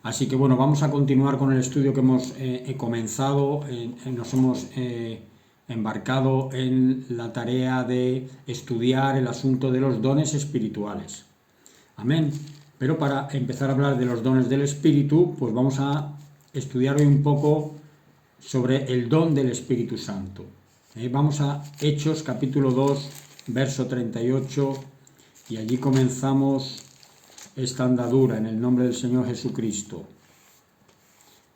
Así que bueno, vamos a continuar con el estudio que hemos comenzado. Nos hemos embarcado en la tarea de estudiar el asunto de los dones espirituales. Amén. Pero para empezar a hablar de los dones del Espíritu, pues vamos a estudiar hoy un poco sobre el don del Espíritu Santo. Vamos a Hechos capítulo 2, verso 38, y allí comenzamos esta andadura en el nombre del Señor Jesucristo.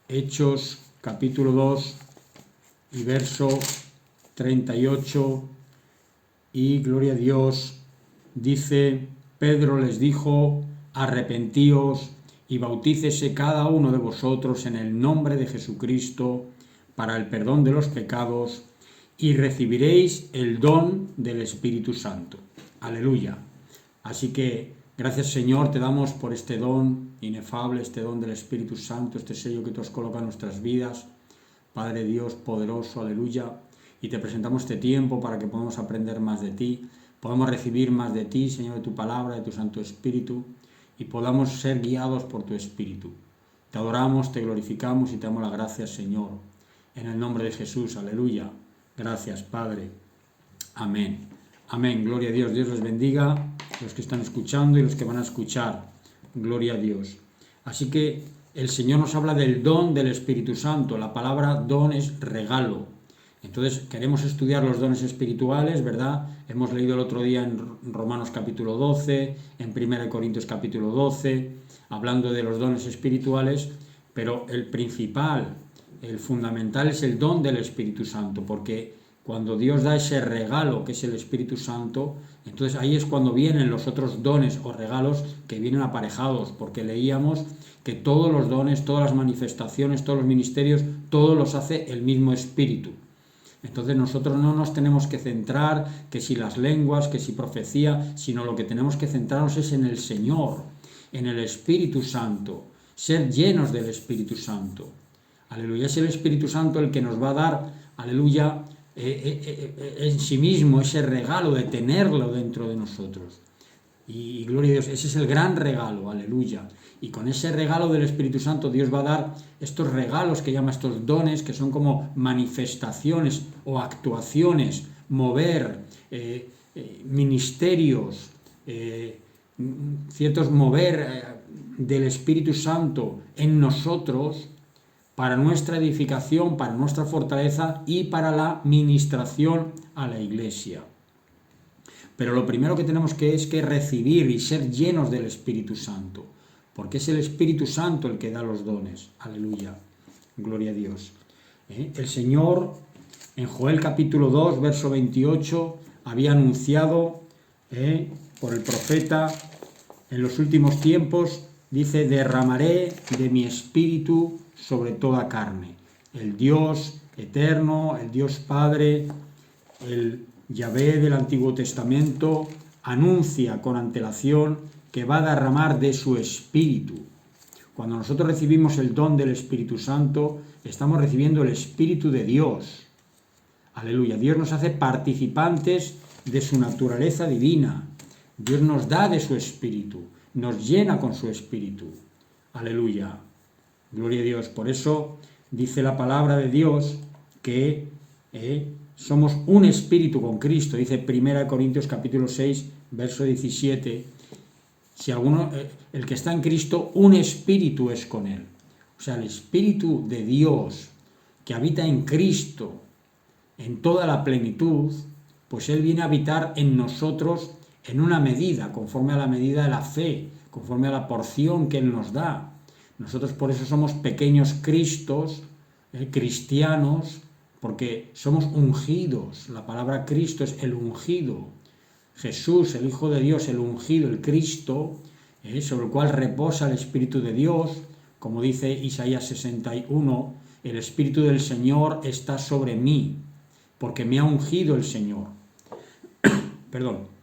Hechos capítulo 2 y verso 38, y gloria a Dios, dice: Pedro les dijo: arrepentíos y bautícese cada uno de vosotros en el nombre de Jesucristo para el perdón de los pecados, y recibiréis el don del Espíritu Santo. Aleluya. Así que gracias, Señor, te damos por este don inefable, este don del Espíritu Santo, este sello que tú has colocado en nuestras vidas. Padre Dios poderoso, aleluya. Y te presentamos este tiempo para que podamos aprender más de ti, podamos recibir más de ti, Señor, de tu palabra, de tu Santo Espíritu, y podamos ser guiados por tu Espíritu. Te adoramos, te glorificamos y te damos las gracias, Señor. En el nombre de Jesús, aleluya. Gracias, Padre. Amén. Amén. Gloria a Dios. Dios les bendiga, los que están escuchando y los que van a escuchar. Gloria a Dios. Así que el Señor nos habla del don del Espíritu Santo. La palabra don es regalo. Entonces queremos estudiar los dones espirituales, ¿verdad? Hemos leído el otro día en Romanos capítulo 12, en 1 Corintios capítulo 12, hablando de los dones espirituales, pero el principal, el fundamental es el don del Espíritu Santo, porque cuando Dios da ese regalo que es el Espíritu Santo, entonces ahí es cuando vienen los otros dones o regalos que vienen aparejados, porque leíamos que todos los dones, todas las manifestaciones, todos los ministerios, todos los hace el mismo Espíritu. Entonces nosotros no nos tenemos que centrar que si las lenguas, que si profecía, sino lo que tenemos que centrarnos es en el Señor, en el Espíritu Santo, ser llenos del Espíritu Santo. Aleluya, es el Espíritu Santo el que nos va a dar, aleluya, en sí mismo ese regalo de tenerlo dentro de nosotros. Y gloria a Dios, ese es el gran regalo, aleluya. Y con ese regalo del Espíritu Santo Dios va a dar estos regalos que llama estos dones, que son como manifestaciones o actuaciones, mover, ministerios, ciertos mover del Espíritu Santo en nosotros para nuestra edificación, para nuestra fortaleza y para la ministración a la iglesia. Pero lo primero que tenemos que es que recibir y ser llenos del Espíritu Santo, porque es el Espíritu Santo el que da los dones. Aleluya. Gloria a Dios. El Señor en Joel capítulo 2, verso 28, había anunciado por el profeta: en los últimos tiempos, dice, derramaré de mi Espíritu sobre toda carne. El Dios eterno, el Dios Padre, el Yahvé del Antiguo Testamento, anuncia con antelación que va a derramar de su Espíritu. Cuando nosotros recibimos el don del Espíritu Santo, estamos recibiendo el Espíritu de Dios. Aleluya. Dios nos hace participantes de su naturaleza divina. Dios nos da de su Espíritu, nos llena con su Espíritu. Aleluya. Gloria a Dios. Por eso dice la palabra de Dios que somos un espíritu con Cristo. Dice 1 Corintios capítulo 6, verso 17. Si alguno, el que está en Cristo, un espíritu es con él. O sea, el Espíritu de Dios que habita en Cristo en toda la plenitud, pues Él viene a habitar en nosotros en una medida, conforme a la medida de la fe, conforme a la porción que Él nos da. Nosotros por eso somos pequeños Cristos, cristianos, porque somos ungidos. La palabra Cristo es el ungido. Jesús, el Hijo de Dios, el ungido, el Cristo, sobre el cual reposa el Espíritu de Dios, como dice Isaías 61, el Espíritu del Señor está sobre mí, porque me ha ungido el Señor. Perdón.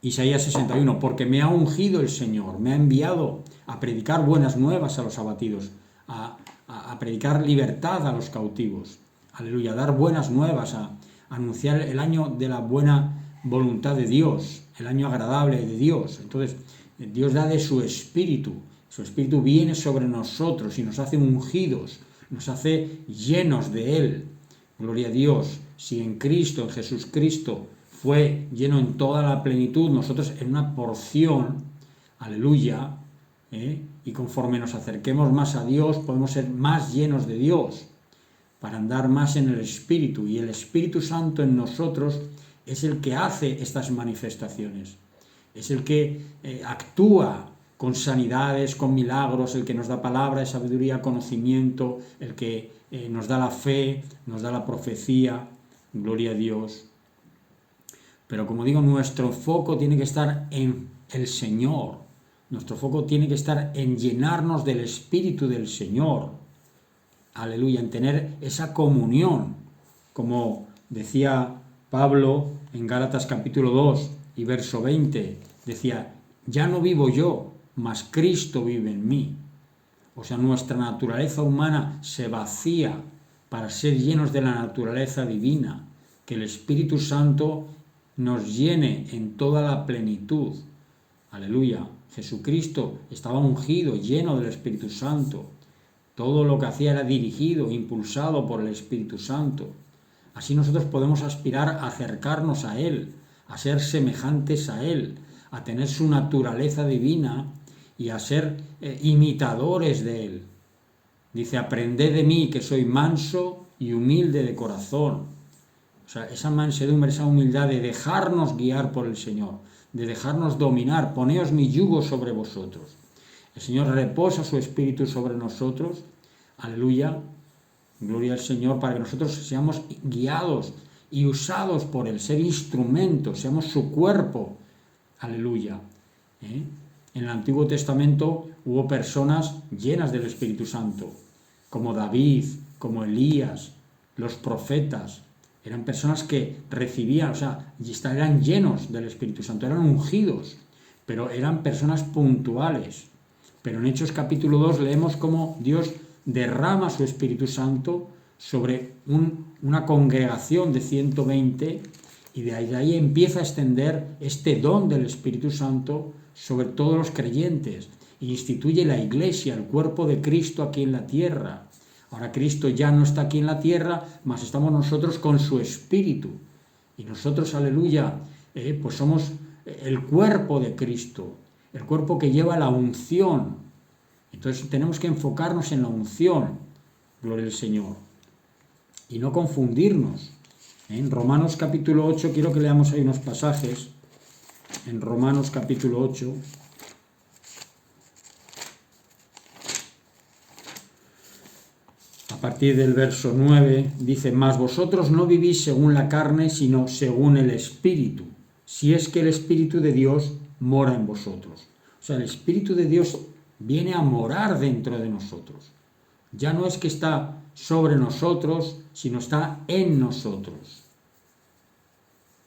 Isaías 61, porque me ha ungido el Señor, me ha enviado a predicar buenas nuevas a los abatidos, a predicar libertad a los cautivos, aleluya, a dar buenas nuevas, a anunciar el año de la buena voluntad de Dios, el año agradable de Dios. Entonces, Dios da de su Espíritu, Su Espíritu viene sobre nosotros y nos hace ungidos, nos hace llenos de Él. Gloria a Dios. Si en Cristo, en Jesucristo, fue lleno en toda la plenitud, nosotros en una porción, aleluya, y conforme nos acerquemos más a Dios, podemos ser más llenos de Dios, para andar más en el Espíritu. Y el Espíritu Santo en nosotros es el que hace estas manifestaciones, es el que actúa con sanidades, con milagros, el que nos da palabra de sabiduría, conocimiento, el que nos da la fe, nos da la profecía, gloria a Dios. Pero como digo, nuestro foco tiene que estar en el Señor, nuestro foco tiene que estar en llenarnos del Espíritu del Señor, aleluya, en tener esa comunión, como decía Pablo en Gálatas capítulo 2 y verso 20, decía, ya no vivo yo, mas Cristo vive en mí. O sea, nuestra naturaleza humana se vacía para ser llenos de la naturaleza divina, que el Espíritu Santo nos llene en toda la plenitud. Aleluya. Jesucristo estaba ungido, lleno del Espíritu Santo. Todo lo que hacía era dirigido, impulsado por el Espíritu Santo. Así nosotros podemos aspirar a acercarnos a Él, a ser semejantes a Él, a tener su naturaleza divina y a ser imitadores de Él. Dice, aprended de mí que soy manso y humilde de corazón. O sea, esa mansedumbre, esa humildad de dejarnos guiar por el Señor, de dejarnos dominar, poneos mi yugo sobre vosotros. El Señor reposa su Espíritu sobre nosotros, aleluya, gloria al Señor, para que nosotros seamos guiados y usados por Él, ser instrumentos, seamos su cuerpo, aleluya. En el Antiguo Testamento hubo personas llenas del Espíritu Santo, como David, como Elías, los profetas. Eran personas que recibían, o sea, eran llenos del Espíritu Santo, eran ungidos, pero eran personas puntuales. Pero en Hechos capítulo 2 leemos cómo Dios derrama su Espíritu Santo sobre una congregación de 120 y de ahí empieza a extender este don del Espíritu Santo sobre todos los creyentes e instituye la Iglesia, el cuerpo de Cristo aquí en la tierra. Ahora Cristo ya no está aquí en la tierra, mas estamos nosotros con su Espíritu. Y nosotros, aleluya, pues somos el cuerpo de Cristo, el cuerpo que lleva la unción. Entonces tenemos que enfocarnos en la unción, gloria al Señor, y no confundirnos. En Romanos capítulo 8, quiero que leamos ahí unos pasajes, en Romanos capítulo 8, a partir del verso 9, dice, mas vosotros no vivís según la carne, sino según el Espíritu, si es que el Espíritu de Dios mora en vosotros. O sea, el Espíritu de Dios viene a morar dentro de nosotros. Ya no es que está sobre nosotros, sino está en nosotros.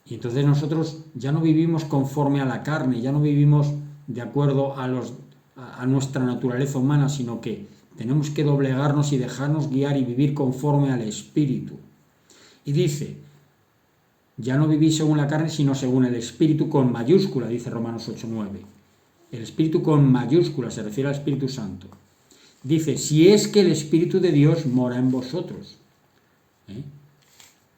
Y entonces nosotros ya no vivimos conforme a la carne, ya no vivimos de acuerdo a nuestra naturaleza humana, sino que tenemos que doblegarnos y dejarnos guiar y vivir conforme al Espíritu. Y dice, ya no vivís según la carne, sino según el Espíritu con mayúscula, dice Romanos 8:9. El Espíritu con mayúscula se refiere al Espíritu Santo. Dice, si es que el Espíritu de Dios mora en vosotros.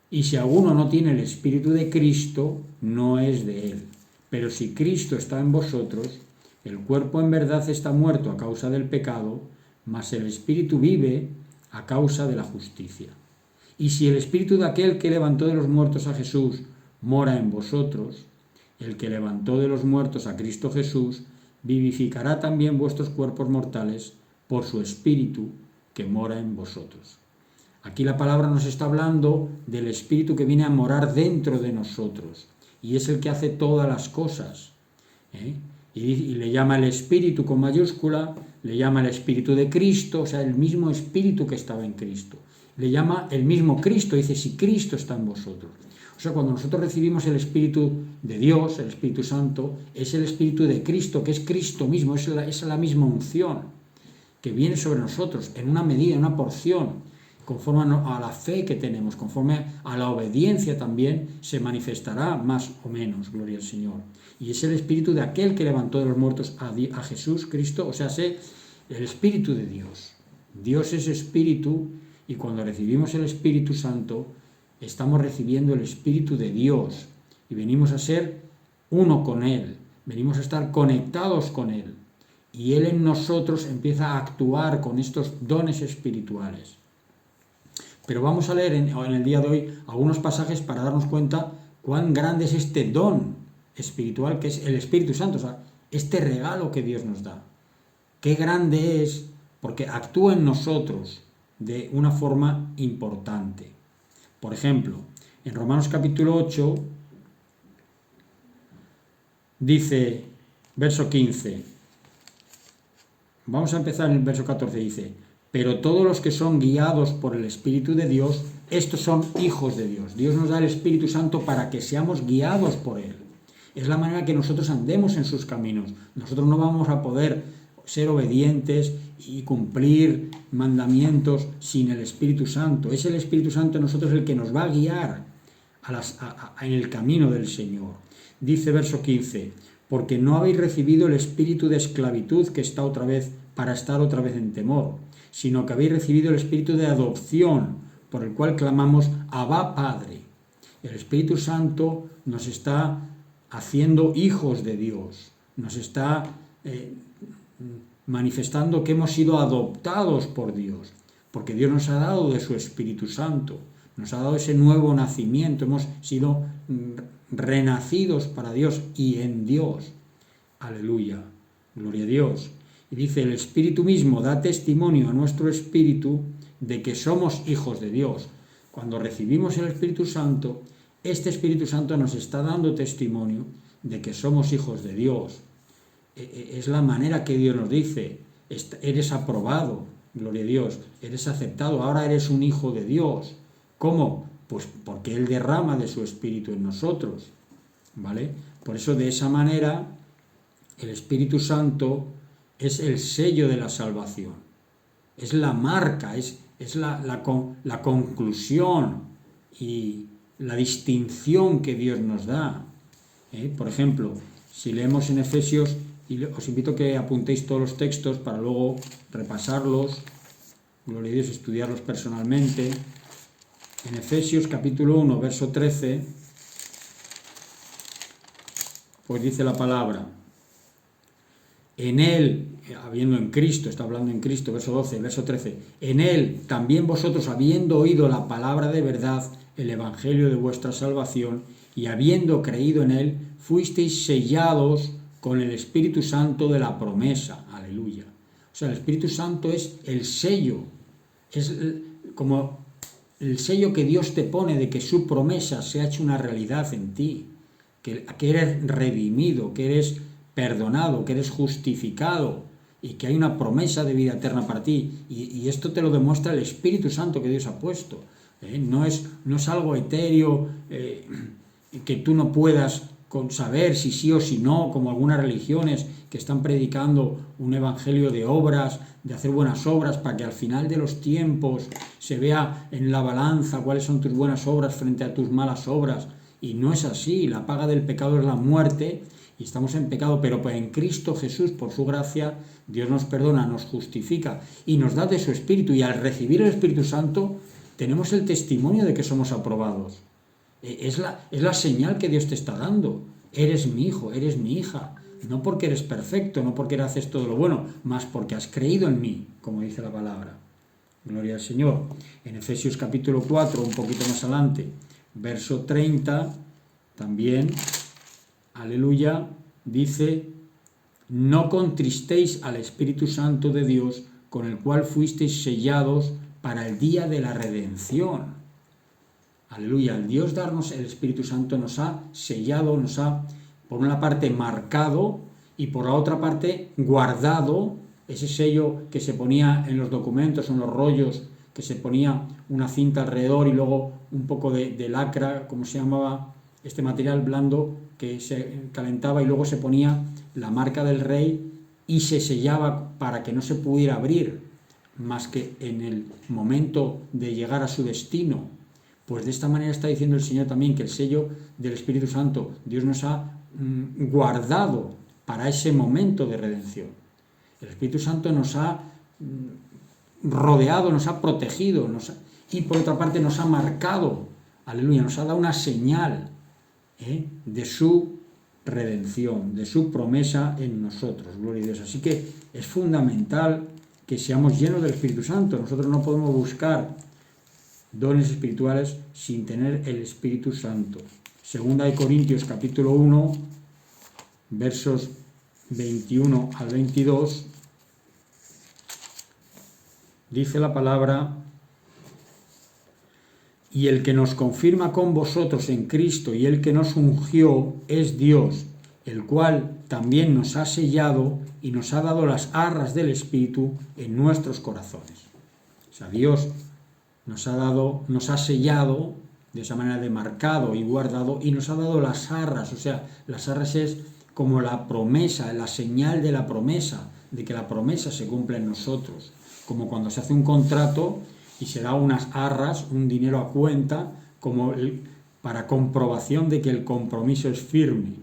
Y si alguno no tiene el Espíritu de Cristo, no es de él. Pero si Cristo está en vosotros, el cuerpo en verdad está muerto a causa del pecado, mas el Espíritu vive a causa de la justicia. Y si el Espíritu de aquel que levantó de los muertos a Jesús mora en vosotros, el que levantó de los muertos a Cristo Jesús, vivificará también vuestros cuerpos mortales por su Espíritu que mora en vosotros. Aquí la palabra nos está hablando del Espíritu que viene a morar dentro de nosotros y es el que hace todas las cosas. Y le llama el Espíritu con mayúscula, le llama el Espíritu de Cristo, o sea, el mismo Espíritu que estaba en Cristo. Le llama el mismo Cristo, dice, si Cristo está en vosotros. O sea, cuando nosotros recibimos el Espíritu de Dios, el Espíritu Santo, es el Espíritu de Cristo, que es Cristo mismo, es la misma unción que viene sobre nosotros en una medida, en una porción. conforme a la fe que tenemos, conforme a la obediencia también se manifestará más o menos, gloria al Señor. Y es el espíritu de aquel que levantó de los muertos a Jesús Cristo, o sea, el espíritu de Dios. Dios es espíritu y cuando recibimos el Espíritu Santo estamos recibiendo el Espíritu de Dios y venimos a ser uno con Él, venimos a estar conectados con Él y Él en nosotros empieza a actuar con estos dones espirituales. Pero vamos a leer en el día de hoy algunos pasajes para darnos cuenta cuán grande es este don espiritual que es el Espíritu Santo, o sea, este regalo que Dios nos da. Qué grande es porque actúa en nosotros de una forma importante. Por ejemplo, en Romanos capítulo 8 dice, verso 15, vamos a empezar en el verso 14, dice, pero todos los que son guiados por el Espíritu de Dios, estos son hijos de Dios. Dios nos da el Espíritu Santo para que seamos guiados por Él. Es la manera que nosotros andemos en sus caminos. Nosotros no vamos a poder ser obedientes y cumplir mandamientos sin el Espíritu Santo. Es el Espíritu Santo en nosotros el que nos va a guiar en el camino del Señor. Dice verso 15, porque no habéis recibido el espíritu de esclavitud que está otra vez para estar otra vez en temor, sino que habéis recibido el espíritu de adopción, por el cual clamamos Abba Padre. El Espíritu Santo nos está haciendo hijos de Dios, nos está manifestando que hemos sido adoptados por Dios, porque Dios nos ha dado de su Espíritu Santo, nos ha dado ese nuevo nacimiento, hemos sido renacidos para Dios y en Dios. Aleluya, gloria a Dios. Y dice, el Espíritu mismo da testimonio a nuestro espíritu de que somos hijos de Dios. Cuando recibimos el Espíritu Santo, este Espíritu Santo nos está dando testimonio de que somos hijos de Dios. Es la manera que Dios nos dice, eres aprobado, gloria a Dios, eres aceptado, ahora eres un hijo de Dios. ¿Cómo? Pues porque Él derrama de su Espíritu en nosotros, ¿vale? Por eso de esa manera el Espíritu Santo es el sello de la salvación, es la marca, es la conclusión y la distinción que Dios nos da. Por ejemplo, si leemos en Efesios, y os invito a que apuntéis todos los textos para luego repasarlos, gloria a Dios, estudiarlos personalmente. En Efesios capítulo 1, verso 13, pues dice la palabra, en Él, habiendo en Cristo, está hablando en Cristo, verso 12, verso 13, en Él también vosotros, habiendo oído la palabra de verdad, el evangelio de vuestra salvación, y habiendo creído en Él, fuisteis sellados con el Espíritu Santo de la promesa. Aleluya. O sea, el Espíritu Santo es el sello, es como el sello que Dios te pone de que su promesa se ha hecho una realidad en ti, que eres redimido, que eres perdonado, que eres justificado y que hay una promesa de vida eterna para ti. Y esto te lo demuestra el Espíritu Santo que Dios ha puesto. No es algo etéreo que tú no puedas saber si sí o si no, como algunas religiones que están predicando un evangelio de obras, de hacer buenas obras, para que al final de los tiempos se vea en la balanza cuáles son tus buenas obras frente a tus malas obras. Y no es así, la paga del pecado es la muerte, y estamos en pecado, pero en Cristo Jesús, por su gracia, Dios nos perdona, nos justifica y nos da de su Espíritu, y al recibir el Espíritu Santo tenemos el testimonio de que somos aprobados. Es la señal que Dios te está dando. Eres mi hijo, eres mi hija. No porque eres perfecto, no porque haces todo lo bueno, más porque has creído en mí, como dice la palabra. Gloria al Señor. En Efesios capítulo 4, un poquito más adelante, verso 30, también, aleluya, dice, no contristéis al Espíritu Santo de Dios, con el cual fuisteis sellados para el día de la redención. Aleluya, al Dios darnos el Espíritu Santo nos ha sellado, nos ha, por una parte, marcado y por la otra parte, guardado, ese sello que se ponía en los documentos, en los rollos, que se ponía una cinta alrededor y luego un poco de lacra, como se llamaba, este material blando que se calentaba y luego se ponía la marca del rey y se sellaba para que no se pudiera abrir. más que en el momento de llegar a su destino. Pues de esta manera está diciendo el Señor también que el sello del Espíritu Santo Dios nos ha guardado para ese momento de redención. El Espíritu Santo nos ha rodeado, nos ha protegido, y por otra parte nos ha marcado, aleluya, nos ha dado una señal de su redención, de su promesa en nosotros, gloria a Dios. Así que es fundamental que seamos llenos del Espíritu Santo. Nosotros no podemos buscar dones espirituales sin tener el Espíritu Santo. Segunda de Corintios capítulo 1, versos 21 al 22, dice la palabra: y el que nos confirma con vosotros en Cristo y el que nos ungió es Dios, el cual también nos ha sellado y nos ha dado las arras del Espíritu en nuestros corazones. O sea, Dios nos ha sellado de esa manera, de marcado y guardado, y nos ha dado las arras. O sea, las arras es como la promesa, la señal de la promesa, de que la promesa se cumple en nosotros. Como cuando se hace un contrato y se da unas arras, un dinero a cuenta, como para comprobación de que el compromiso es firme.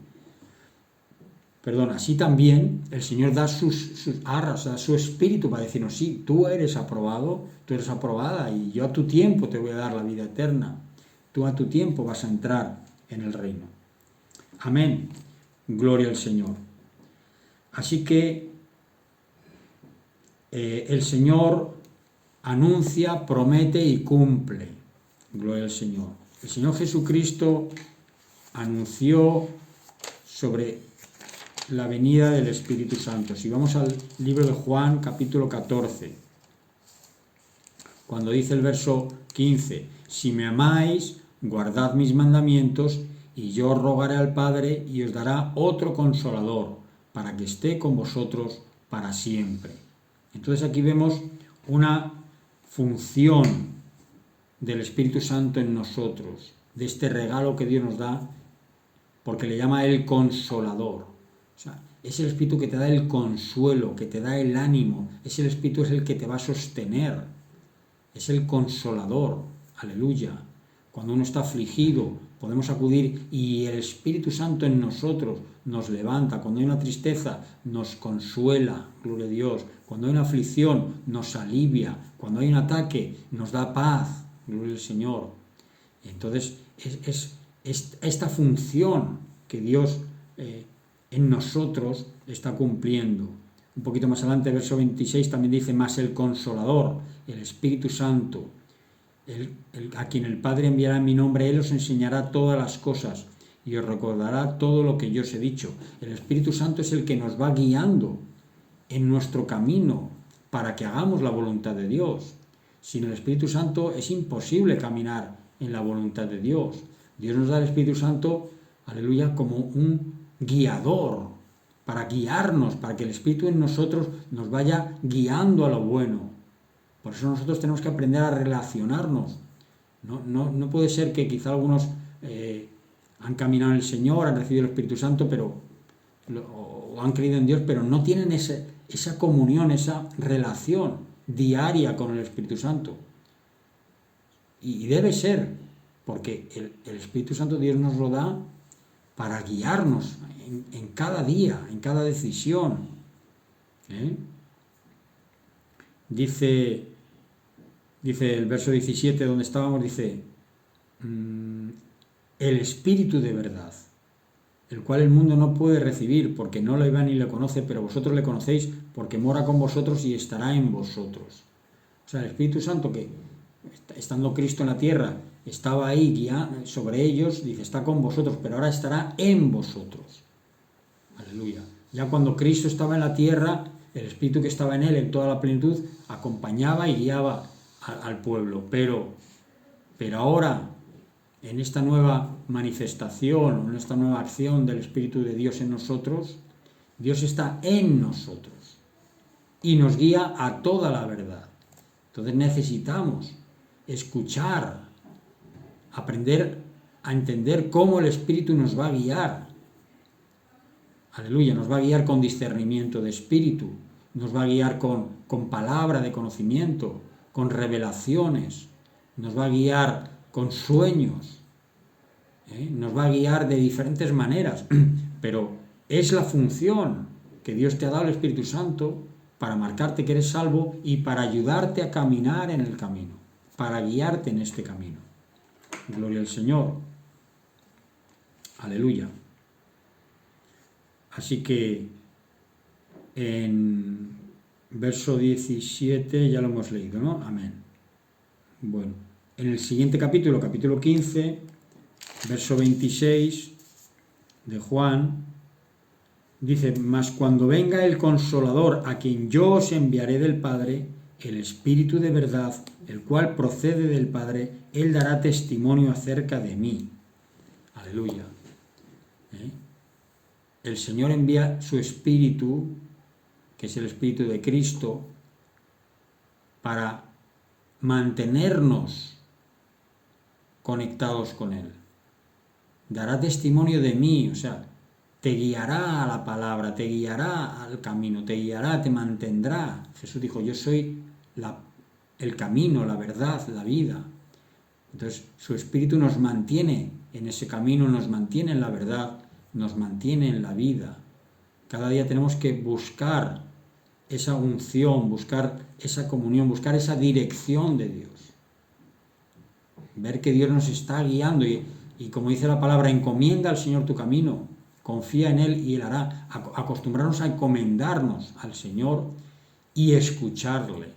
Perdón, así también el Señor da sus arras, da su espíritu para decirnos: sí, tú eres aprobado, tú eres aprobada, y yo a tu tiempo te voy a dar la vida eterna. Tú a tu tiempo vas a entrar en el reino. Amén. Gloria al Señor. Así que el Señor anuncia, promete y cumple. Gloria al Señor. El Señor Jesucristo anunció sobre la venida del Espíritu Santo. Si vamos al libro de Juan, capítulo 14, cuando dice el verso 15: si me amáis, guardad mis mandamientos, y yo os rogaré al Padre, y os dará otro Consolador, para que esté con vosotros para siempre. Entonces aquí vemos una función del Espíritu Santo en nosotros, de este regalo que Dios nos da, porque le llama el Consolador. O sea, es el Espíritu que te da el consuelo, que te da el ánimo. Es el Espíritu, es el que te va a sostener. Es el Consolador. Aleluya. Cuando uno está afligido, podemos acudir, y el Espíritu Santo en nosotros nos levanta. Cuando hay una tristeza, nos consuela. Gloria a Dios. Cuando hay una aflicción, nos alivia. Cuando hay un ataque, nos da paz. Gloria al Señor. Entonces, es esta función que Dios en nosotros está cumpliendo. Un poquito más adelante, verso 26, también dice: más el Consolador, el Espíritu Santo, a quien el Padre enviará en mi nombre, Él os enseñará todas las cosas y os recordará todo lo que yo os he dicho. El Espíritu Santo es el que nos va guiando en nuestro camino para que hagamos la voluntad de Dios. Sin el Espíritu Santo es imposible caminar en la voluntad de Dios. Dios nos da el Espíritu Santo, aleluya, como un guiador, para guiarnos, para que el Espíritu en nosotros nos vaya guiando a lo bueno. Por eso nosotros tenemos que aprender a relacionarnos. No puede ser que quizá algunos han caminado en el Señor, han recibido el Espíritu Santo, o han creído en Dios, pero no tienen esa comunión, esa relación diaria con el Espíritu Santo. Y debe ser, porque el Espíritu Santo Dios nos lo da para guiarnos en cada día, en cada decisión. Dice el verso 17, donde estábamos, dice: el Espíritu de verdad, el cual el mundo no puede recibir, porque no le ve ni le conoce, pero vosotros le conocéis, porque mora con vosotros y estará en vosotros. O sea, el Espíritu Santo, que estando Cristo en la tierra, estaba ahí guiando sobre ellos, dice: está con vosotros, pero ahora estará en vosotros. Aleluya. Ya cuando Cristo estaba en la tierra, el Espíritu que estaba en él, en toda la plenitud, acompañaba y guiaba al pueblo. Pero ahora, en esta nueva manifestación, en esta nueva acción del Espíritu de Dios en nosotros, Dios está en nosotros y nos guía a toda la verdad. Entonces necesitamos escuchar, aprender a entender cómo el Espíritu nos va a guiar. Aleluya, nos va a guiar con discernimiento de espíritu. nos va a guiar con palabra de conocimiento, con revelaciones, nos va a guiar con sueños, nos va a guiar de diferentes maneras, pero es la función que Dios te ha dado el Espíritu Santo para marcarte que eres salvo y para ayudarte a caminar en el camino, para guiarte en este camino. Gloria al Señor. Aleluya. Así que en verso 17 ya lo hemos leído, ¿no? Amén. Bueno, en el siguiente capítulo, capítulo 15, verso 26 de Juan, dice: mas cuando venga el Consolador, a quien yo os enviaré del Padre, el Espíritu de verdad, el cual procede del Padre, él dará testimonio acerca de mí. Aleluya. El Señor envía su Espíritu, que es el Espíritu de Cristo, para mantenernos conectados con Él. Dará testimonio de mí, o sea, te guiará a la palabra, te guiará al camino, te guiará, te mantendrá. Jesús dijo: yo soy el camino, la verdad, la vida. Entonces su Espíritu nos mantiene en ese camino, nos mantiene en la verdad, nos mantiene en la vida. Cada día tenemos que buscar esa unción, buscar esa comunión, buscar esa dirección de Dios. Ver que Dios nos está guiando y como dice la palabra, encomienda al Señor tu camino, confía en Él y Él hará. Acostumbrarnos a encomendarnos al Señor y escucharle.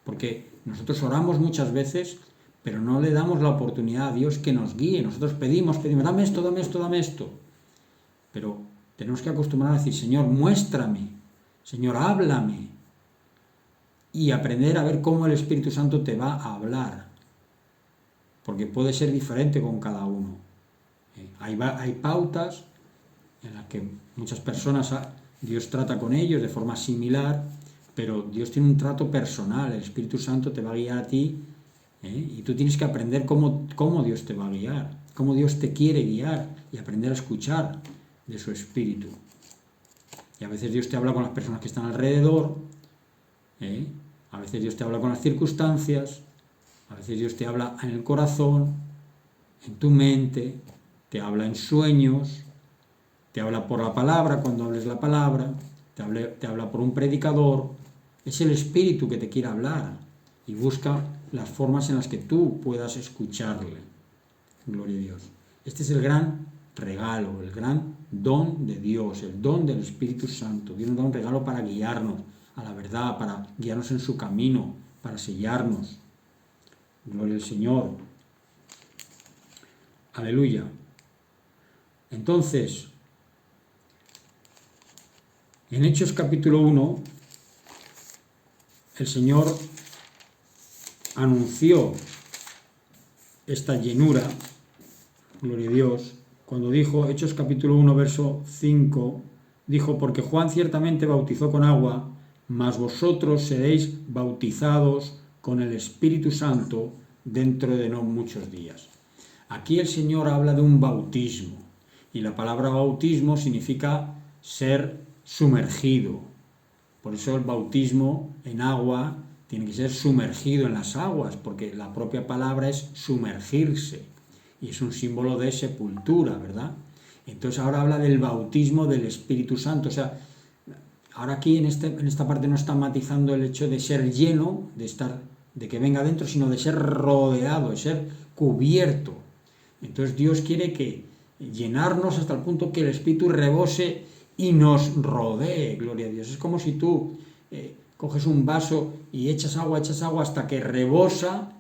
Porque nosotros oramos muchas veces, pero no le damos la oportunidad a Dios que nos guíe. Nosotros pedimos, dame esto, dame esto, dame esto. Pero tenemos que acostumbrarnos a decir: Señor, muéstrame, Señor, háblame. Y aprender a ver cómo el Espíritu Santo te va a hablar. Porque puede ser diferente con cada uno. Hay pautas en las que muchas personas, Dios trata con ellos de forma similar, pero Dios tiene un trato personal. El Espíritu Santo te va a guiar a ti, y tú tienes que aprender cómo Dios te va a guiar, cómo Dios te quiere guiar, y aprender a escuchar de su Espíritu. Y a veces Dios te habla con las personas que están alrededor, a veces Dios te habla con las circunstancias, a veces Dios te habla en el corazón, en tu mente, te habla en sueños, te habla por la palabra cuando hables la palabra, te habla por un predicador. Es el Espíritu que te quiere hablar y busca las formas en las que tú puedas escucharle. Gloria a Dios. Este es el gran regalo, el gran don de Dios, el don del Espíritu Santo. Dios nos da un regalo para guiarnos a la verdad, para guiarnos en su camino, para sellarnos. Gloria al Señor. Aleluya. Entonces, en Hechos capítulo 1, el Señor anunció esta llenura, gloria a Dios, cuando dijo, Hechos capítulo 1, verso 5, dijo: porque Juan ciertamente bautizó con agua, mas vosotros seréis bautizados con el Espíritu Santo dentro de no muchos días. Aquí el Señor habla de un bautismo, y la palabra bautismo significa ser sumergido. Por eso el bautismo en agua tiene que ser sumergido en las aguas, porque la propia palabra es sumergirse, y es un símbolo de sepultura, ¿verdad? Entonces ahora habla del bautismo del Espíritu Santo. O sea, ahora aquí en esta parte no está matizando el hecho de ser lleno, de que venga dentro, sino de ser rodeado, de ser cubierto. Entonces Dios quiere llenarnos hasta el punto que el Espíritu rebose y nos rodee, gloria a Dios. Es como si tú coges un vaso y echas agua hasta que rebosa,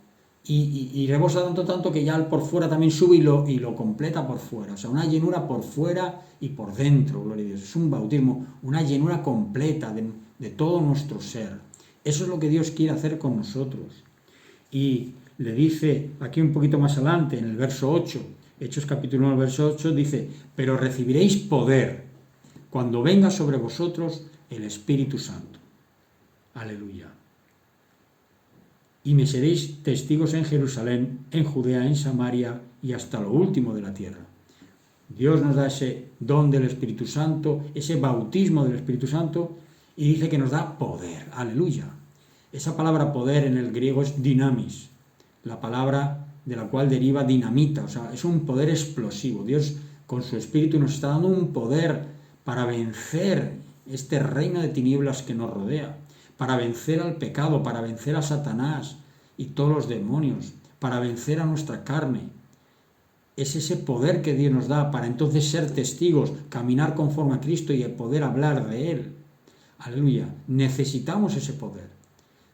y rebosa tanto que ya por fuera también sube y lo completa por fuera. O sea, una llenura por fuera y por dentro, gloria a Dios. Es un bautismo, una llenura completa de todo nuestro ser. Eso es lo que Dios quiere hacer con nosotros. Y le dice aquí un poquito más adelante, en el verso 8, Hechos capítulo 1, verso 8, dice: pero recibiréis poder cuando venga sobre vosotros el Espíritu Santo. Aleluya. Y me seréis testigos en Jerusalén, en Judea, en Samaria y hasta lo último de la tierra. Dios nos da ese don del Espíritu Santo, ese bautismo del Espíritu Santo, y dice que nos da poder. Aleluya. Esa palabra poder en el griego es dynamis, la palabra de la cual deriva dinamita, o sea, es un poder explosivo. Dios con su Espíritu nos está dando un poder para vencer este reino de tinieblas que nos rodea, para vencer al pecado, para vencer a Satanás y todos los demonios, para vencer a nuestra carne. Es ese poder que Dios nos da para entonces ser testigos, caminar conforme a Cristo y poder hablar de Él. Aleluya. Necesitamos ese poder.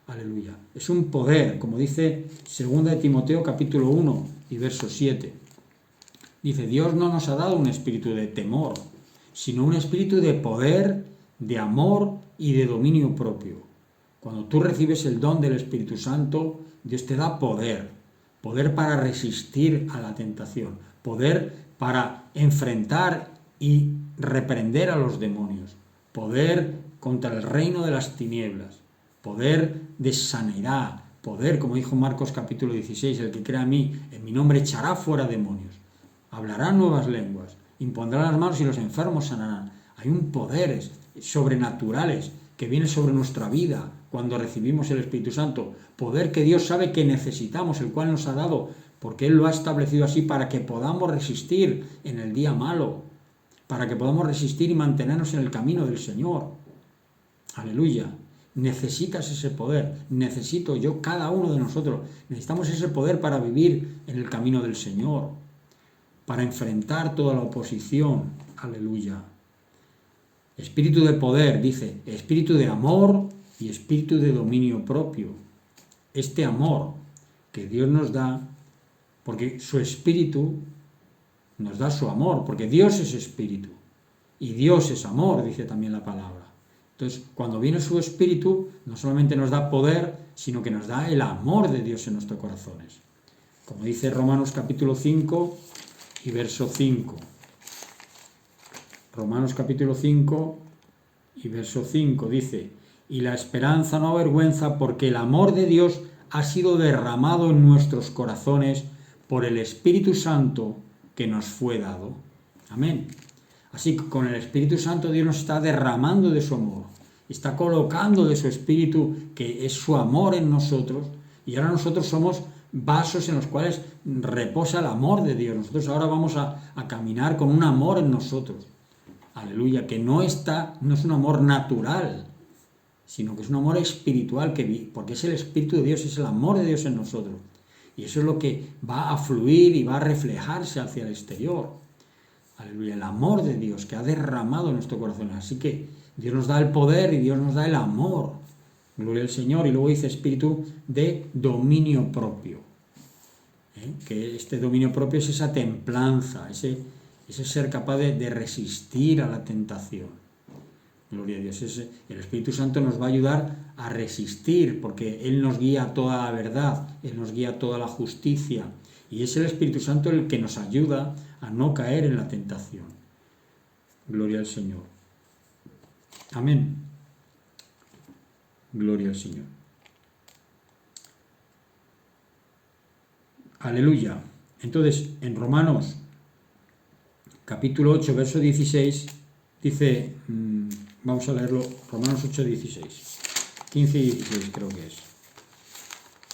Aleluya. Es un poder, como dice 2 de Timoteo capítulo 1 y verso 7. Dice, Dios no nos ha dado un espíritu de temor, sino un espíritu de poder, de amor y de dominio propio. Cuando tú recibes el don del Espíritu Santo, Dios te da poder. Poder para resistir a la tentación. Poder para enfrentar y reprender a los demonios. Poder contra el reino de las tinieblas. Poder de sanidad. Poder, como dijo Marcos capítulo 16, el que crea en mí nombre echará fuera demonios. Hablará nuevas lenguas, impondrá las manos y los enfermos sanarán. Hay un poderes sobrenaturales que viene sobre nuestra vida cuando recibimos el Espíritu Santo. Poder que Dios sabe que necesitamos, el cual nos ha dado, porque Él lo ha establecido así para que podamos resistir en el día malo, para que podamos resistir y mantenernos en el camino del Señor. Aleluya. Necesitas ese poder, necesito yo, cada uno de nosotros, necesitamos ese poder para vivir en el camino del Señor, para enfrentar toda la oposición. Aleluya. Espíritu de poder, dice, espíritu de amor y espíritu de dominio propio. Este amor que Dios nos da, porque su espíritu nos da su amor, porque Dios es espíritu y Dios es amor, dice también la palabra. Entonces, cuando viene su Espíritu, no solamente nos da poder, sino que nos da el amor de Dios en nuestros corazones. Como dice Romanos capítulo 5 y verso 5. Romanos capítulo 5 y verso 5 dice, y la esperanza no avergüenza porque el amor de Dios ha sido derramado en nuestros corazones por el Espíritu Santo que nos fue dado. Amén. Así que con el Espíritu Santo Dios nos está derramando de su amor, está colocando de su Espíritu, que es su amor en nosotros, y ahora nosotros somos vasos en los cuales reposa el amor de Dios. Nosotros ahora vamos a caminar con un amor en nosotros. Aleluya, que no es un amor natural, sino que es un amor espiritual, porque es el Espíritu de Dios, es el amor de Dios en nosotros. Y eso es lo que va a fluir y va a reflejarse hacia el exterior. Aleluya, el amor de Dios que ha derramado en nuestro corazón. Así que Dios nos da el poder y Dios nos da el amor. Gloria al Señor. Y luego dice espíritu de dominio propio. Que este dominio propio es esa templanza, ese ser capaz de resistir a la tentación. Gloria a Dios. El Espíritu Santo nos va a ayudar a resistir, porque Él nos guía a toda la verdad, Él nos guía a toda la justicia. Y es el Espíritu Santo el que nos ayuda a no caer en la tentación. Gloria al Señor. Amén. Gloria al Señor. Aleluya. Entonces, en Romanos, capítulo 8, verso 16, dice, vamos a leerlo, Romanos 8, 16. 15 y 16 creo que es.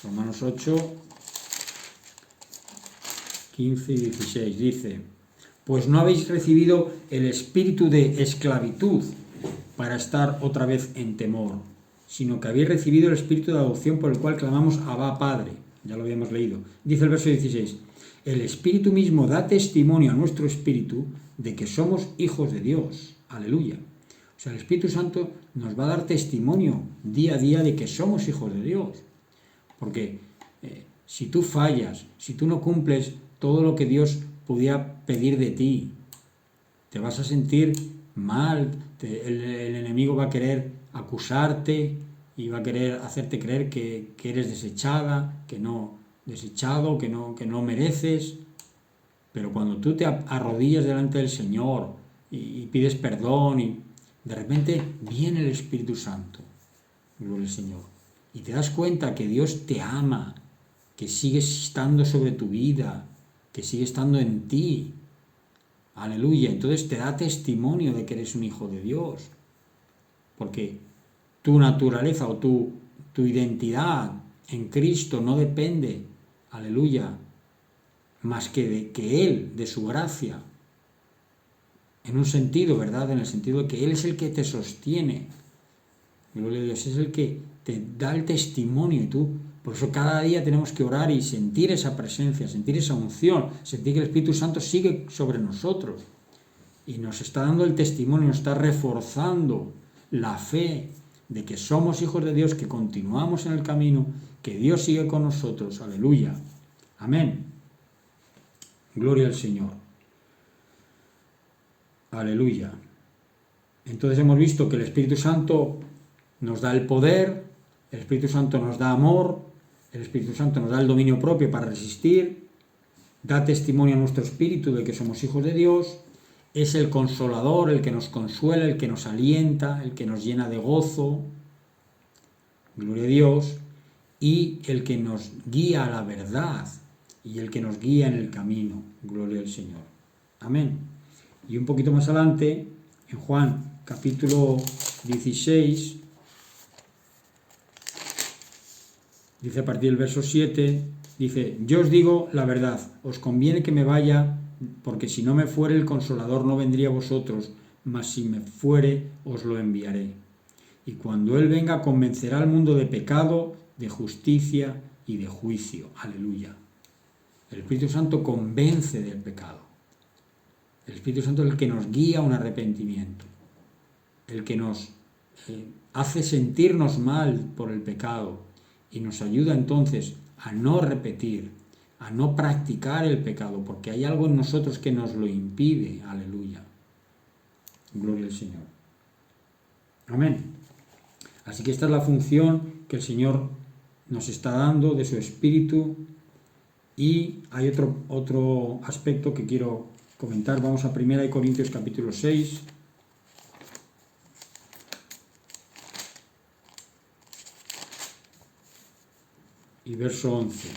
Romanos 8, 15 y 16 dice, pues no habéis recibido el espíritu de esclavitud para estar otra vez en temor, sino que habéis recibido el espíritu de adopción por el cual clamamos Abba Padre. Ya lo habíamos leído. Dice el verso 16, el espíritu mismo da testimonio a nuestro espíritu de que somos hijos de Dios. Aleluya. O sea, el Espíritu Santo nos va a dar testimonio día a día de que somos hijos de Dios. Porque si tú fallas, si tú no cumples todo lo que Dios pudiera pedir de ti, te vas a sentir mal, el enemigo va a querer acusarte y va a querer hacerte creer que eres desechada, que no mereces. Pero cuando tú te arrodillas delante del Señor y pides perdón, y de repente viene el Espíritu Santo, gloria al Señor, y te das cuenta que Dios te ama, que sigue estando sobre tu vida, que sigue estando en ti. Aleluya. Entonces te da testimonio de que eres un hijo de Dios. Porque tu naturaleza o tu identidad en Cristo no depende, aleluya, más que de Él, de su gracia. En un sentido, ¿verdad? En el sentido de que Él es el que te sostiene. Gloria a Dios, es el que te da el testimonio y tú. Por eso cada día tenemos que orar y sentir esa presencia, sentir esa unción, sentir que el Espíritu Santo sigue sobre nosotros. Y nos está dando el testimonio, nos está reforzando la fe de que somos hijos de Dios, que continuamos en el camino, que Dios sigue con nosotros. Aleluya. Amén. Gloria al Señor. Aleluya. Entonces hemos visto que el Espíritu Santo nos da el poder, el Espíritu Santo nos da amor, el Espíritu Santo nos da el dominio propio para resistir, da testimonio a nuestro espíritu de que somos hijos de Dios, es el consolador, el que nos consuela, el que nos alienta, el que nos llena de gozo, gloria a Dios, y el que nos guía a la verdad y el que nos guía en el camino, gloria al Señor. Amén. Y un poquito más adelante, en Juan capítulo 16, dice a partir del verso 7, dice, yo os digo la verdad, os conviene que me vaya, porque si no me fuere el Consolador no vendría a vosotros, mas si me fuere os lo enviaré. Y cuando Él venga convencerá al mundo de pecado, de justicia y de juicio. Aleluya. El Espíritu Santo convence del pecado. El Espíritu Santo es el que nos guía a un arrepentimiento, el que nos hace sentirnos mal por el pecado y nos ayuda entonces a no repetir, a no practicar el pecado, porque hay algo en nosotros que nos lo impide. Aleluya. Gloria al Señor. Amén. Así que esta es la función que el Señor nos está dando de su Espíritu. Y hay otro aspecto que quiero comentar. Vamos a 1 Corintios capítulo 6. Y verso 11.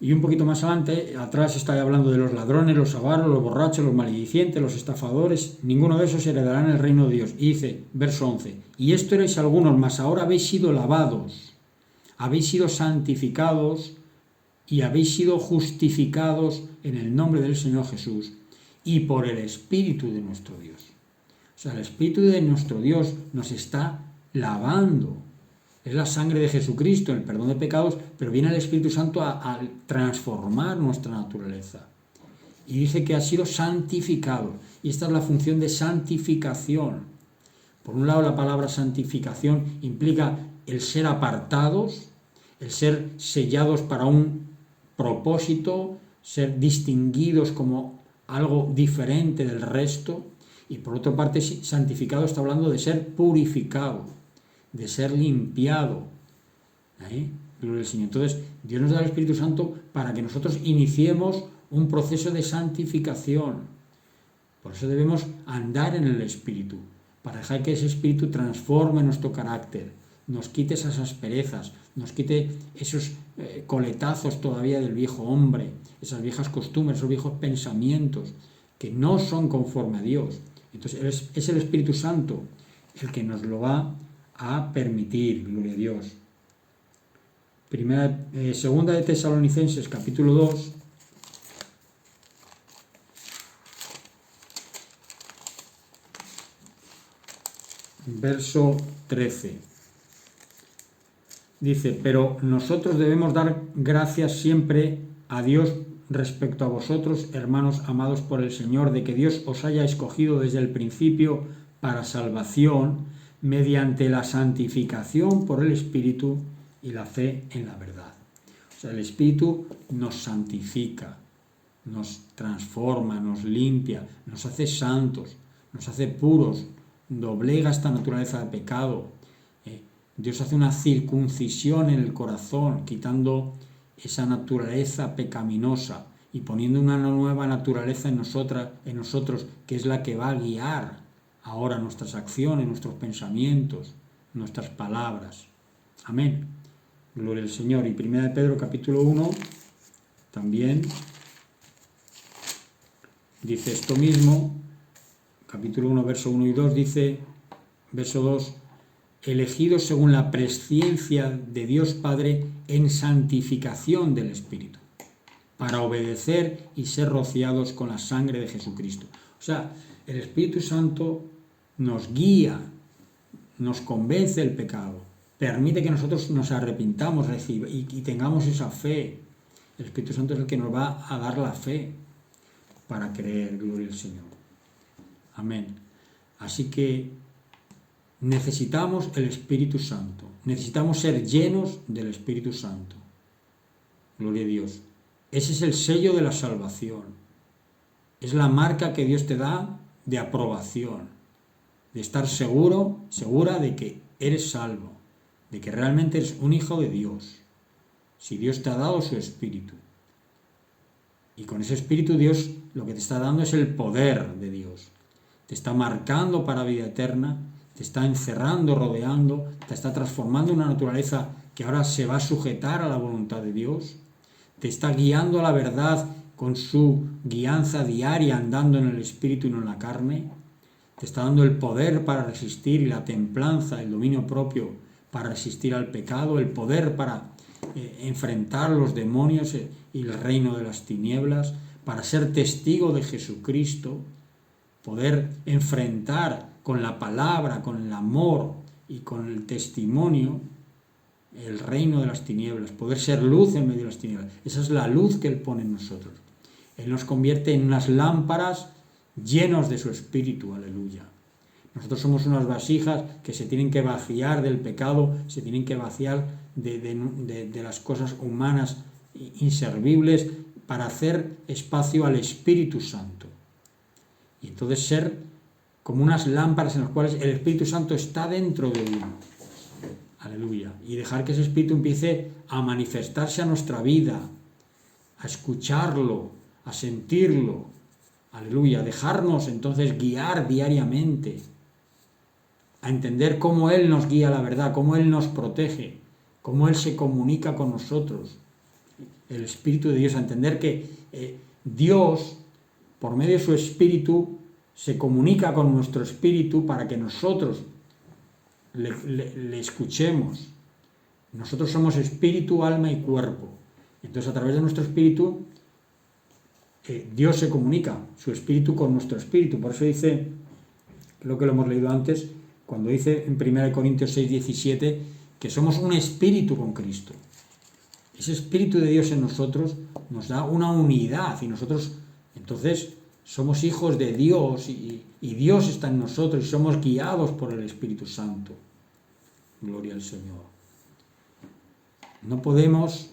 Y un poquito más adelante, atrás está hablando de los ladrones, los avaros, los borrachos, los maledicientes, los estafadores. Ninguno de esos heredará en el reino de Dios. Y dice, verso 11, y esto erais algunos, mas ahora habéis sido lavados, habéis sido santificados y habéis sido justificados en el nombre del Señor Jesús y por el Espíritu de nuestro Dios. O sea, el Espíritu de nuestro Dios nos está lavando. Es la sangre de Jesucristo, el perdón de pecados, pero viene el Espíritu Santo a transformar nuestra naturaleza. Y dice que ha sido santificado. Y esta es la función de santificación. Por un lado, la palabra santificación implica el ser apartados, el ser sellados para un propósito, ser distinguidos como algo diferente del resto. Y por otra parte, santificado está hablando de ser purificado, de ser limpiado. Gloria al Señor. Entonces, Dios nos da el Espíritu Santo para que nosotros iniciemos un proceso de santificación. Por eso debemos andar en el Espíritu, para dejar que ese Espíritu transforme nuestro carácter, nos quite esas asperezas, nos quite esos coletazos todavía del viejo hombre, esas viejas costumbres, esos viejos pensamientos que no son conforme a Dios. Entonces, es el Espíritu Santo el que nos lo va a permitir, gloria a Dios. Segunda de Tesalonicenses, capítulo 2, verso 13. Dice, pero nosotros debemos dar gracias siempre a Dios respecto a vosotros, hermanos amados por el Señor, de que Dios os haya escogido desde el principio para salvación, mediante la santificación por el Espíritu y la fe en la verdad. O sea, el Espíritu nos santifica, nos transforma, nos limpia, nos hace santos, nos hace puros, doblega esta naturaleza de pecado. Dios hace una circuncisión en el corazón, quitando esa naturaleza pecaminosa y poniendo una nueva naturaleza en nosotros, que es la que va a guiar ahora nuestras acciones, nuestros pensamientos, nuestras palabras. Amén. Gloria al Señor. Y 1 de Pedro capítulo 1 también dice esto mismo, capítulo 1, verso 1 y 2 dice, verso 2, elegidos según la presciencia de Dios Padre en santificación del Espíritu, para obedecer y ser rociados con la sangre de Jesucristo. O sea, el Espíritu Santo nos guía, nos convence del pecado, permite que nosotros nos arrepintamos y tengamos esa fe. El Espíritu Santo es el que nos va a dar la fe para creer, gloria al Señor. Amén. Así que necesitamos el Espíritu Santo, necesitamos ser llenos del Espíritu Santo. Gloria a Dios. Ese es el sello de la salvación. Es la marca que Dios te da de aprobación, de estar seguro, segura de que eres salvo, de que realmente eres un hijo de Dios, si Dios te ha dado su Espíritu. Y con ese Espíritu Dios lo que te está dando es el poder de Dios. Te está marcando para vida eterna, te está encerrando, rodeando, te está transformando en una naturaleza que ahora se va a sujetar a la voluntad de Dios. Te está guiando a la verdad con su guianza diaria, andando en el Espíritu y no en la carne. Te está dando el poder para resistir y la templanza, el dominio propio para resistir al pecado, el poder para enfrentar los demonios y el reino de las tinieblas, para ser testigo de Jesucristo, poder enfrentar con la palabra, con el amor y con el testimonio el reino de las tinieblas, poder ser luz en medio de las tinieblas. Esa es la luz que Él pone en nosotros. Él nos convierte en unas lámparas llenos de su Espíritu, aleluya. Nosotros somos unas vasijas que se tienen que vaciar del pecado, se tienen que vaciar de las cosas humanas inservibles para hacer espacio al Espíritu Santo. Y entonces ser como unas lámparas en las cuales el Espíritu Santo está dentro de uno. Aleluya. Y dejar que ese Espíritu empiece a manifestarse a nuestra vida, a escucharlo, a sentirlo. Aleluya. Dejarnos entonces guiar diariamente, a entender cómo Él nos guía a la verdad, cómo Él nos protege, cómo Él se comunica con nosotros. El Espíritu de Dios, a entender que Dios, por medio de su Espíritu, se comunica con nuestro espíritu para que nosotros le escuchemos. Nosotros somos espíritu, alma y cuerpo. Entonces, a través de nuestro espíritu, Dios se comunica, su espíritu con nuestro espíritu. Por eso dice, lo que lo hemos leído antes, cuando dice en 1 Corintios 6:17, que somos un espíritu con Cristo. Ese espíritu de Dios en nosotros nos da una unidad y nosotros, entonces, somos hijos de Dios y Dios está en nosotros y somos guiados por el Espíritu Santo. Gloria al Señor. No podemos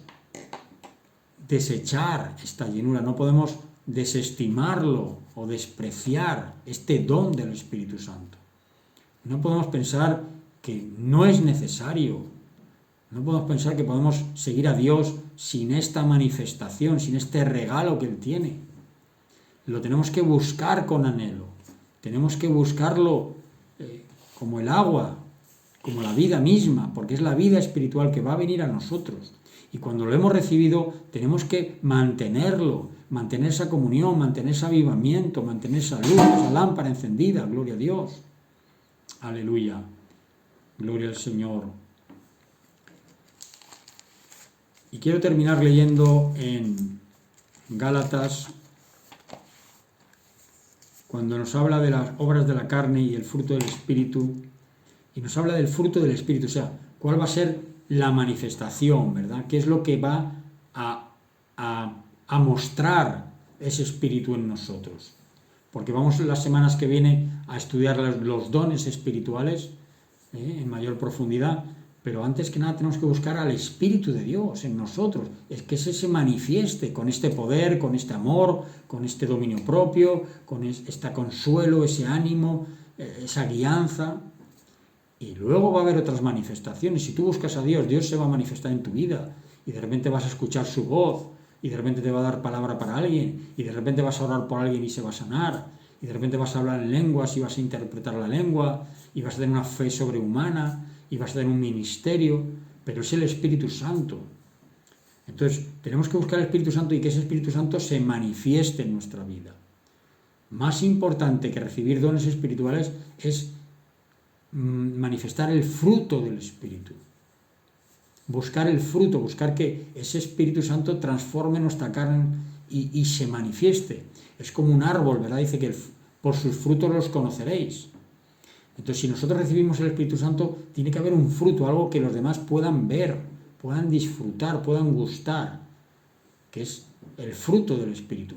desechar esta llenura, no podemos desestimarlo o despreciar este don del Espíritu Santo. No podemos pensar que no es necesario, no podemos pensar que podemos seguir a Dios sin esta manifestación, sin este regalo que Él tiene. Lo tenemos que buscar con anhelo, tenemos que buscarlo como el agua, como la vida misma, porque es la vida espiritual que va a venir a nosotros. Y cuando lo hemos recibido, tenemos que mantenerlo, mantener esa comunión, mantener ese avivamiento, mantener esa luz, esa lámpara encendida, gloria a Dios. Aleluya, gloria al Señor. Y quiero terminar leyendo en Gálatas, cuando nos habla de las obras de la carne y el fruto del Espíritu, y nos habla del fruto del Espíritu, o sea, cuál va a ser la manifestación, ¿verdad? ¿Qué es lo que va a mostrar ese Espíritu en nosotros? Porque vamos las semanas que vienen a estudiar los dones espirituales en mayor profundidad, pero antes que nada tenemos que buscar al Espíritu de Dios en nosotros, es que ese se manifieste con este poder, con este amor, con este dominio propio, con este consuelo, ese ánimo, esa guianza. Y luego va a haber otras manifestaciones. Si tú buscas a Dios, Dios se va a manifestar en tu vida y de repente vas a escuchar su voz y de repente te va a dar palabra para alguien y de repente vas a orar por alguien y se va a sanar y de repente vas a hablar en lenguas y vas a interpretar la lengua y vas a tener una fe sobrehumana y vas a tener un ministerio, pero es el Espíritu Santo. Entonces tenemos que buscar el Espíritu Santo y que ese Espíritu Santo se manifieste en nuestra vida. Más importante que recibir dones espirituales es manifestar el fruto del Espíritu. Buscar el fruto, buscar que ese Espíritu Santo transforme nuestra carne y se manifieste. Es como un árbol, ¿verdad? Dice que por sus frutos los conoceréis. Entonces, si nosotros recibimos el Espíritu Santo, tiene que haber un fruto, algo que los demás puedan ver, puedan disfrutar, puedan gustar, que es el fruto del Espíritu.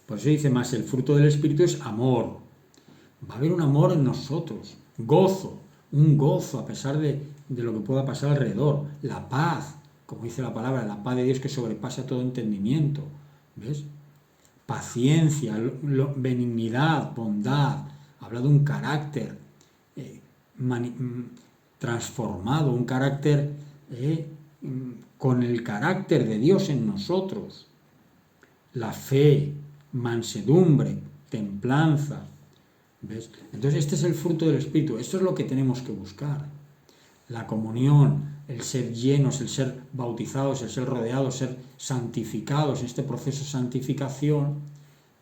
Por eso dice más, el fruto del Espíritu es amor. Va a haber un amor en nosotros, gozo, un gozo a pesar de lo que pueda pasar alrededor, la paz, como dice la palabra, la paz de Dios que sobrepasa todo entendimiento, ¿ves? Paciencia, benignidad, bondad, habla de un carácter transformado, un carácter con el carácter de Dios en nosotros, la fe, mansedumbre, templanza, ¿ves? Entonces este es el fruto del Espíritu, esto es lo que tenemos que buscar, la comunión, el ser llenos, el ser bautizados, el ser rodeados, ser santificados, este proceso de santificación,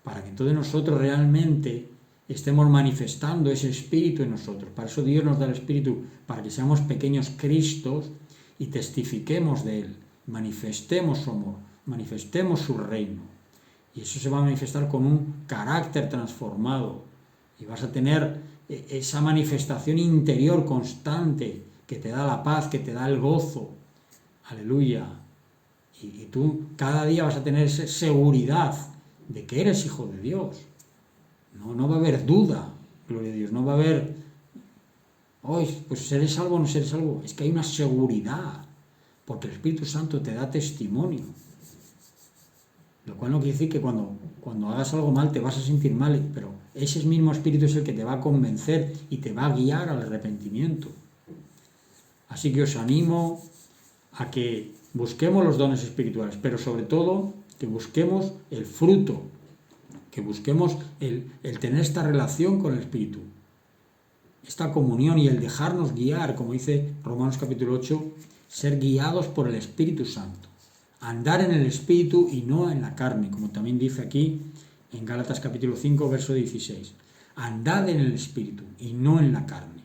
para que entonces nosotros realmente estemos manifestando ese Espíritu en nosotros. Para eso Dios nos da el Espíritu, para que seamos pequeños Cristos y testifiquemos de Él, manifestemos su amor, manifestemos su reino. Y eso se va a manifestar con un carácter transformado. Y vas a tener esa manifestación interior constante que te da la paz, que te da el gozo. Aleluya. Y tú cada día vas a tener esa seguridad de que eres hijo de Dios. No va a haber duda, gloria a Dios. No va a haber, pues seré salvo o no seré salvo. Es que hay una seguridad, porque el Espíritu Santo te da testimonio. Lo cual no quiere decir que cuando hagas algo mal te vas a sentir mal, pero ese mismo Espíritu es el que te va a convencer y te va a guiar al arrepentimiento. Así que os animo a que busquemos los dones espirituales, pero sobre todo que busquemos el fruto, que busquemos el tener esta relación con el Espíritu, esta comunión y el dejarnos guiar, como dice Romanos capítulo 8, ser guiados por el Espíritu Santo. Andar en el Espíritu y no en la carne, como también dice aquí en Gálatas capítulo 5, verso 16. Andad en el Espíritu y no en la carne.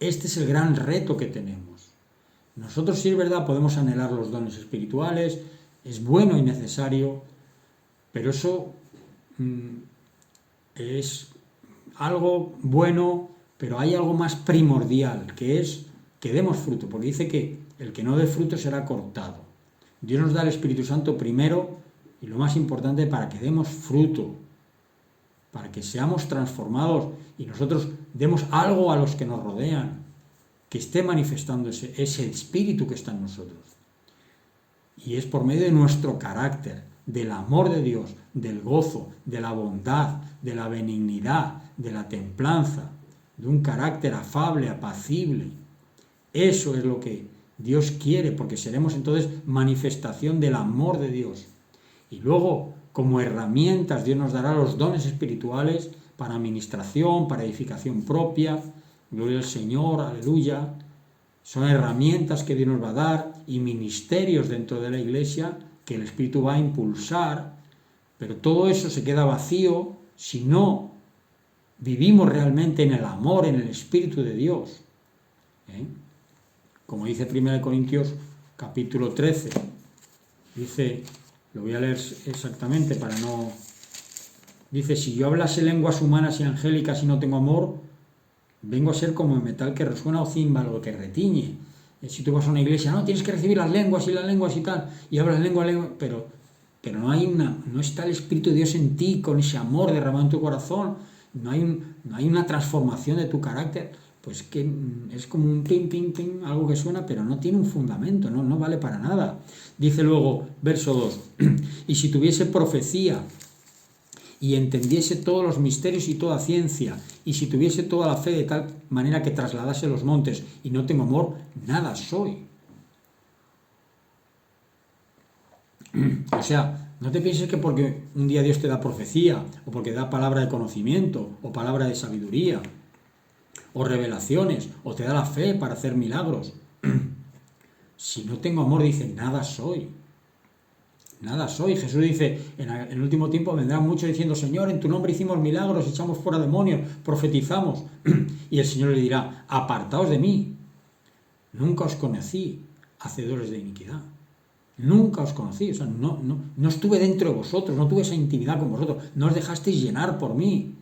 Este es el gran reto que tenemos. Nosotros, sí es verdad, podemos anhelar los dones espirituales, es bueno y necesario, pero eso es algo bueno, pero hay algo más primordial, que es que demos fruto, porque dice que el que no dé fruto será cortado. Dios nos da el Espíritu Santo primero y lo más importante para que demos fruto, para que seamos transformados y nosotros demos algo a los que nos rodean, que esté manifestando ese Espíritu que está en nosotros. Y es por medio de nuestro carácter, del amor de Dios, del gozo, de la bondad, de la benignidad, de la templanza, de un carácter afable, apacible. Eso es lo que Dios quiere, porque seremos entonces manifestación del amor de Dios. Y luego, como herramientas, Dios nos dará los dones espirituales para administración, para edificación propia. Gloria al Señor, aleluya. Son herramientas que Dios nos va a dar y ministerios dentro de la iglesia que el Espíritu va a impulsar, pero todo eso se queda vacío si no vivimos realmente en el amor, en el Espíritu de Dios. Como dice 1 Corintios capítulo 13, dice, lo voy a leer exactamente para no... Dice, si yo hablase lenguas humanas y angélicas y no tengo amor, vengo a ser como el metal que resuena o címbalo que retiñe. Si tú vas a una iglesia, no, tienes que recibir las lenguas y tal, y hablas lengua, pero no está el Espíritu de Dios en ti, con ese amor derramado en tu corazón, no hay una transformación de tu carácter, pues que es como un ping, ping, ping, algo que suena, pero no tiene un fundamento, no vale para nada. Dice luego, verso 2, y si tuviese profecía y entendiese todos los misterios y toda ciencia, y si tuviese toda la fe de tal manera que trasladase los montes, y no tengo amor, nada soy. O sea, no te pienses que porque un día Dios te da profecía, o porque da palabra de conocimiento, o palabra de sabiduría, o revelaciones, o te da la fe para hacer milagros. Si no tengo amor, dice, nada soy. Nada soy. Jesús dice, en el último tiempo vendrán muchos diciendo, Señor, en tu nombre hicimos milagros, echamos fuera demonios, profetizamos. Y el Señor le dirá, apartaos de mí, nunca os conocí, hacedores de iniquidad. Nunca os conocí, o sea, no estuve dentro de vosotros, no tuve esa intimidad con vosotros, no os dejasteis llenar por mí.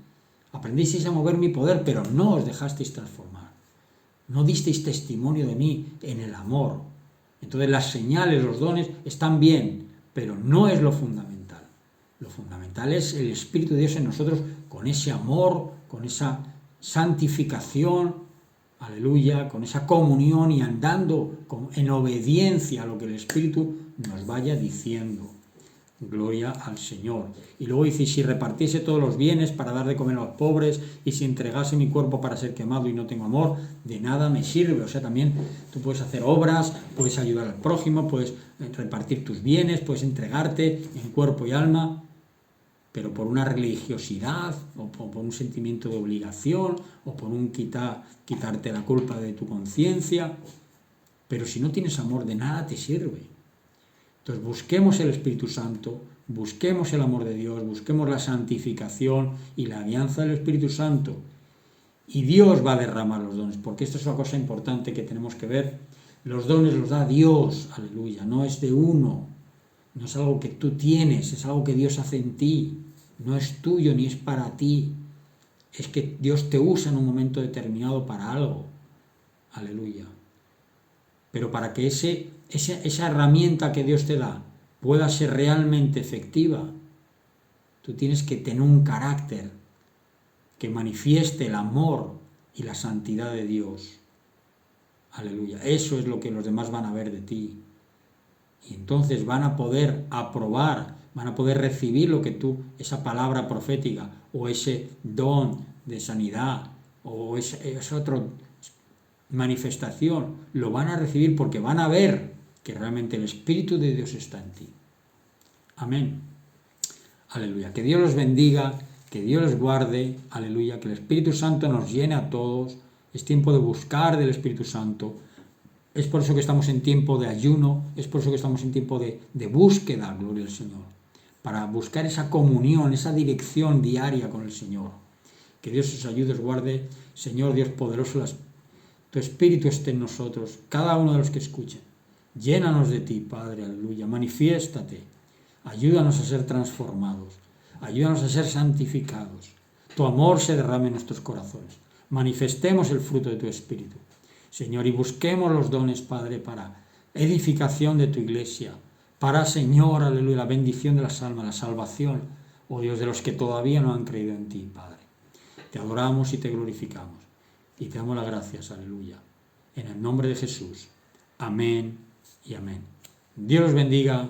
Aprendisteis a mover mi poder, pero no os dejasteis transformar. No disteis testimonio de mí en el amor. Entonces las señales, los dones están bien, pero no es lo fundamental. Lo fundamental es el Espíritu de Dios en nosotros con ese amor, con esa santificación, aleluya, con esa comunión y andando en obediencia a lo que el Espíritu nos vaya diciendo. Gloria al Señor. Y luego dice, si repartiese todos los bienes para dar de comer a los pobres, y si entregase mi cuerpo para ser quemado y no tengo amor, de nada me sirve. O sea, también tú puedes hacer obras, puedes ayudar al prójimo, puedes repartir tus bienes, puedes entregarte en cuerpo y alma, pero por una religiosidad, o por un sentimiento de obligación, o por un quitarte la culpa de tu conciencia. Pero si no tienes amor, de nada te sirve. Entonces busquemos el Espíritu Santo, busquemos el amor de Dios, busquemos la santificación y la alianza del Espíritu Santo. Y Dios va a derramar los dones, porque esto es una cosa importante que tenemos que ver. Los dones los da Dios, aleluya, no es de uno, no es algo que tú tienes, es algo que Dios hace en ti, no es tuyo ni es para ti. Es que Dios te usa en un momento determinado para algo, aleluya. Pero para que esa herramienta que Dios te da pueda ser realmente efectiva, tú tienes que tener un carácter que manifieste el amor y la santidad de Dios. Aleluya. Eso es lo que los demás van a ver de ti. Y entonces van a poder aprobar, van a poder recibir lo que tú, esa palabra profética, o ese don de sanidad, o esa otra manifestación, lo van a recibir porque van a ver que realmente el Espíritu de Dios está en ti. Amén. Aleluya. Que Dios los bendiga, que Dios les guarde. Aleluya. Que el Espíritu Santo nos llene a todos. Es tiempo de buscar del Espíritu Santo. Es por eso que estamos en tiempo de ayuno. Es por eso que estamos en tiempo de búsqueda, gloria al Señor. Para buscar esa comunión, esa dirección diaria con el Señor. Que Dios os ayude, os guarde. Señor Dios poderoso, tu Espíritu esté en nosotros, cada uno de los que escuchen. Llénanos de ti, Padre, aleluya. Manifiéstate. Ayúdanos a ser transformados. Ayúdanos a ser santificados. Tu amor se derrame en nuestros corazones. Manifestemos el fruto de tu Espíritu. Señor, y busquemos los dones, Padre, para edificación de tu iglesia. Para, Señor, aleluya, la bendición de las almas, la salvación, oh Dios, de los que todavía no han creído en ti, Padre. Te adoramos y te glorificamos. Y te damos las gracias, aleluya. En el nombre de Jesús. Amén y amén. Dios los bendiga.